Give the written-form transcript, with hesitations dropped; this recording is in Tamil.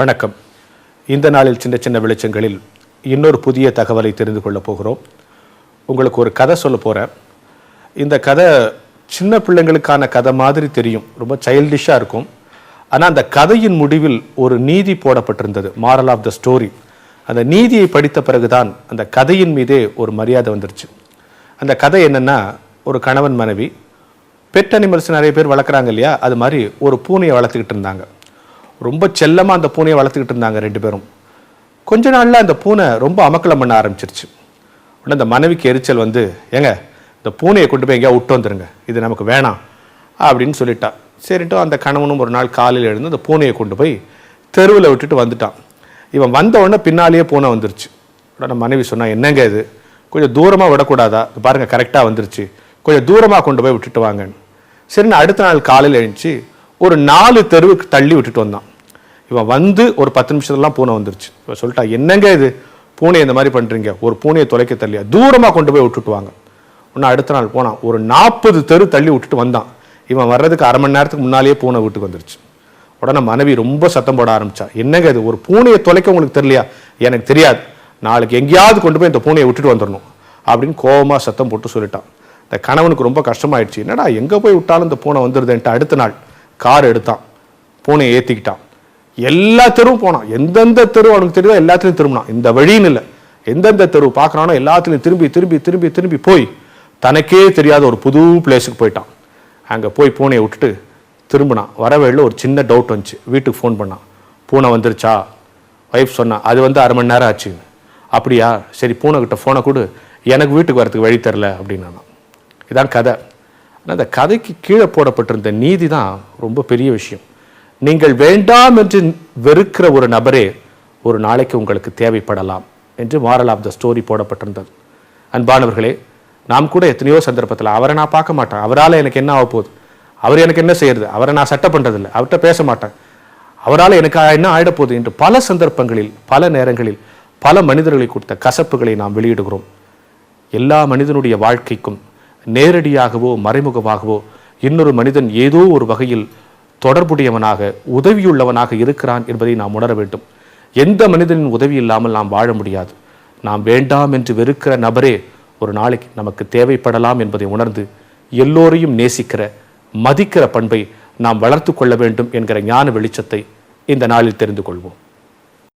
வணக்கம். இந்த நாளில் சின்ன சின்ன வெளிச்சங்களில் இன்னொரு புதிய தகவலை தெரிந்து கொள்ளப் போகிறோம். உங்களுக்கு ஒரு கதை சொல்ல போகிறேன். இந்த கதை சின்ன பிள்ளைங்களுக்கான கதை மாதிரி தெரியும், ரொம்ப சைல்டிஷாக இருக்கும். ஆனால் அந்த கதையின் முடிவில் ஒரு நீதி போடப்பட்டிருந்தது, மாரல் ஆஃப் த ஸ்டோரி. அந்த நீதியை படித்த பிறகுதான் அந்த கதையின் மீதே ஒரு மரியாதை வந்துருச்சு. அந்த கதை என்னென்னா, ஒரு கணவன் மனைவி பெட் அனிமல்ஸ் நிறைய பேர் வளர்க்குறாங்க இல்லையா, அது மாதிரி ஒரு பூனையை வளர்த்துக்கிட்டு இருந்தாங்க. ரொம்ப செல்லமாக அந்த பூனையை வளர்த்துக்கிட்டு இருந்தாங்க ரெண்டு பேரும். கொஞ்ச நாளில் அந்த பூனை ரொம்ப அமக்கலம் பண்ண ஆரம்பிச்சிருச்சு. உடனே அந்த மனைவிக்கு எரிச்சல் வந்து, ஏங்க இந்த பூனையை கொண்டு போய் எங்கேயா விட்டு வந்துருங்க, இது நமக்கு வேணாம் அப்படின்னு சொல்லிட்டா. சரிட்டு அந்த கணவனும் ஒரு நாள் காலையில் எழுந்து அந்த பூனையை கொண்டு போய் தெருவில் விட்டுட்டு வந்துட்டான். இவன் வந்த உடனே பின்னாலேயே பூனை வந்துருச்சு. உடனே மனைவி சொன்னா, என்னங்க இது, கொஞ்சம் தூரமாக விடக்கூடாதா, பாருங்கள் கரெக்டாக வந்துருச்சு, கொஞ்சம் தூரமாக கொண்டு போய் விட்டுட்டு வாங்கன்னு. சரின்னு அடுத்த நாள் காலையில் எழுந்துச்சு ஒரு 4 தெருவுக்கு தள்ளி விட்டுட்டு வந்தான். இவன் வந்து ஒரு 10 நிமிஷத்துலாம் பூனை வந்துருச்சு. இவன் சொல்லிட்டா, என்னங்க இது பூனை இந்த மாதிரி பண்ணுறீங்க, ஒரு பூனையை தொலைக்க தள்ளியா, தூரமாக கொண்டு போய் விட்டுட்டு வாங்க. இன்னும் அடுத்த நாள் போனான், ஒரு 40 தெரு தள்ளி விட்டுட்டு வந்தான். இவன் வர்றதுக்கு அரை மணி நேரத்துக்கு முன்னாலேயே பூனை வீட்டுக்கு வந்துருச்சு. உடனே மனைவி ரொம்ப சத்தம் போட ஆரம்பிச்சா, என்னங்க இது, ஒரு பூனையை தொலைக்க உங்களுக்கு தெரியலையா, எனக்கு தெரியாது, நாளைக்கு எங்கேயாவது கொண்டு போய் இந்த பூனையை விட்டுட்டு வந்துடணும் அப்படின்னு கோபமாக சத்தம் போட்டு சொல்லிட்டான். இந்த கணவனுக்கு ரொம்ப கஷ்டமாயிடுச்சு, என்னடா எங்கே போய் விட்டாலும் இந்த பூனை வந்துடுதுன்ட்டு அடுத்த நாள் கார் எடுத்தான், பூனையை ஏற்றிக்கிட்டான், எல்லா தெருவும் போனான். எந்தெந்த தெரு அவனுக்கு தெரியுதோ எல்லாத்துலையும் திரும்பினான். இந்த வழின்னு இல்லை, எந்தெந்த தெரு பார்க்குறானோ எல்லாத்துலையும் திரும்பி திரும்பி திரும்பி திரும்பி போய் தனக்கே தெரியாத ஒரு புது பிளேஸுக்கு போயிட்டான். அங்கே போய் பூனையை விட்டுட்டு திரும்பினான். வரவேளில் ஒரு சின்ன டவுட் வந்துச்சு. வீட்டுக்கு ஃபோன் பண்ணான், பூனை வந்துருச்சா, ஒய்ஃப் சொன்னான், அது வந்து அரை மணி நேரம் ஆச்சு. அப்படியா, சரி பூனை கிட்ட ஃபோனை கொடு, எனக்கு வீட்டுக்கு வரத்துக்கு வழி தரல அப்படின்னு. இதான் கதை. ஆனால் அந்த கதைக்கு கீழே போடப்பட்டிருந்த நீதி தான் ரொம்ப பெரிய விஷயம். நீங்கள் வேண்டாம் என்று வெறுக்கிற ஒரு நபரே ஒரு நாளைக்கு உங்களுக்கு தேவைப்படலாம் என்று மாரல் ஆஃப் த ஸ்டோரி போடப்பட்டிருந்தது. அன்பானவர்களே, நாம் கூட எத்தனையோ சந்தர்ப்பத்தில் அவரை நான் பார்க்க மாட்டேன், அவரால் எனக்கு என்ன ஆக போகுது, அவர் எனக்கு என்ன செய்யறது, அவரை நான் சட்டை பண்ணுறதில்லை, அவர்கிட்ட பேச மாட்டேன், அவரால் எனக்கு என்ன ஆகிடப்போகுது என்று பல சந்தர்ப்பங்களில் பல நேரங்களில் பல மனிதர்களை கொடுத்த கசப்புகளை நாம் வெளியிடுகிறோம். எல்லா மனிதனுடைய வாழ்க்கைக்கும் நேரடியாகவோ மறைமுகமாகவோ இன்னொரு மனிதன் ஏதோ ஒரு வகையில் தொடர்புடையவனாக உதவியுள்ளவனாக இருக்கிறான் என்பதை நாம் உணர வேண்டும். எந்த மனிதனின் உதவி இல்லாமல் நாம் வாழ முடியாது. நாம் வேண்டாம் என்று வெறுக்கிற நபரே ஒரு நாளைக்கு நமக்கு தேவைப்படலாம் என்பதை உணர்ந்து எல்லோரையும் நேசிக்கிற மதிக்கிற பண்பை நாம் வளர்த்து கொள்ள வேண்டும் என்கிற ஞான வெளிச்சத்தை இந்த நாளில் தெரிந்து கொள்வோம்.